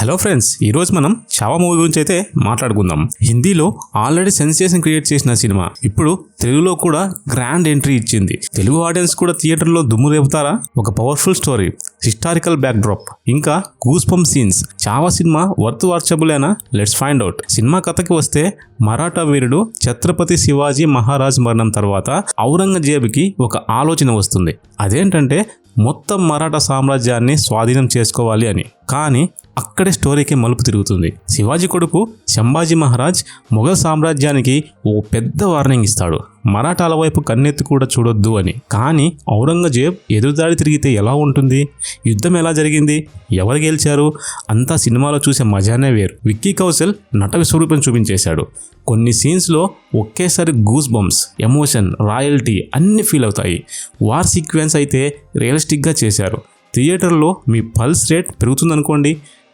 Hello friends, ఈరోజు మనం Chhaava movie గురించి అయితే మాట్లాడుకుందాం. హిందీలో ఆల్రెడీ సెన్సేషన్ క్రియేట్ చేసిన సినిమా ఇప్పుడు తెలుగులో కూడా గ్రాండ్ ఎంట్రీ ఇచ్చింది. తెలుగు ఆడియన్స్ కూడా థియేటర్లో దుమ్ము రేపుతారా? ఒక powerful story, historical backdrop, ఇంకా goose bump scenes. Chhaava cinema worth వాచబులేనా? Let's find out. సినిమా కథకి వస్తే, మరాఠా వీరుడు ఛత్రపతి శివాజీ మహారాజ్ మరణం తర్వాత ఔరంగజేబుకి ఒక ఆలోచన వస్తుంది. అదేంటంటే మొత్తం మరాఠా సామ్రాజ్యాన్ని స్వాధీనం చేసుకోవాలి అని. కానీ అక్కడే స్టోరీకి మలుపు తిరుగుతుంది. శివాజీ కొడుకు సంభాజీ మహారాజ్ మొఘల్ సామ్రాజ్యానికి ఓ పెద్ద వార్నింగ్ ఇస్తాడు, మరాఠాల వైపు కన్నెత్తి కూడా చూడొద్దు అని. కానీ ఔరంగజేబ్ ఎదురుదాడి తిరిగితే ఎలా ఉంటుంది? యుద్ధం ఎలా జరిగింది? ఎవరు గెలిచారు? అంతా సినిమాలో చూసే మజానే వేరు. విక్కీ కౌశల్ నట విశ్వరూపం చూపించేశాడు. కొన్ని సీన్స్లో ఒకేసారి గూస్ బంప్స్, ఎమోషన్, రాయల్టీ అన్నీ ఫీల్ అవుతాయి. వార్ సీక్వెన్స్ అయితే రియలిస్టిక్గా చేశారు. థియేటర్లో మీ పల్స్ రేట్ పెరుగుతుందనుకోండి.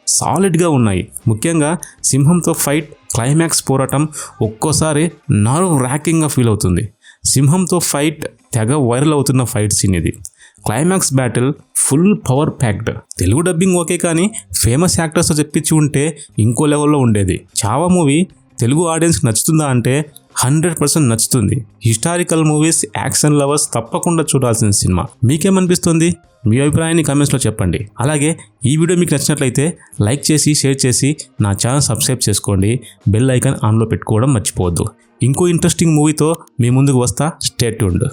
సాలిడ్గా ఉన్నాయి. ముఖ్యంగా సింహంతో ఫైట్, క్లైమాక్స్ పోరాటం ఒక్కోసారి నర్వ్ ర్యాకింగ్గా ఫీల్ అవుతుంది. సింహంతో ఫైట్ తెగ వైరల్ అవుతున్న ఫైట్ సీన్ ఇది. Climax battle full power packed. Telugu dubbing okay, కానీ ఫేమస్ యాక్టర్స్తో చెప్పించి ఉంటే ఇంకో లెవెల్లో ఉండేది. చావా మూవీ తెలుగు ఆడియన్స్కి నచ్చుతుందా అంటే 100% నచ్చుతుంది. హిస్టారికల్ మూవీస్, యాక్షన్ లవర్స్ తప్పకుండా చూడాల్సిన సినిమా. మీకేమనిపిస్తుంది? మీ అభిప్రాయాన్ని కామెంట్స్లో చెప్పండి. అలాగే ఈ వీడియో మీకు నచ్చినట్లయితే లైక్ చేసి, షేర్ చేసి నా ఛానల్ సబ్స్క్రైబ్ చేసుకోండి. బెల్ ఐకాన్ ఆన్లో పెట్టుకోవడం మర్చిపోవద్దు. ఇంకో ఇంట్రెస్టింగ్ మూవీతో మీ ముందుకు వస్తా. Stay tuned.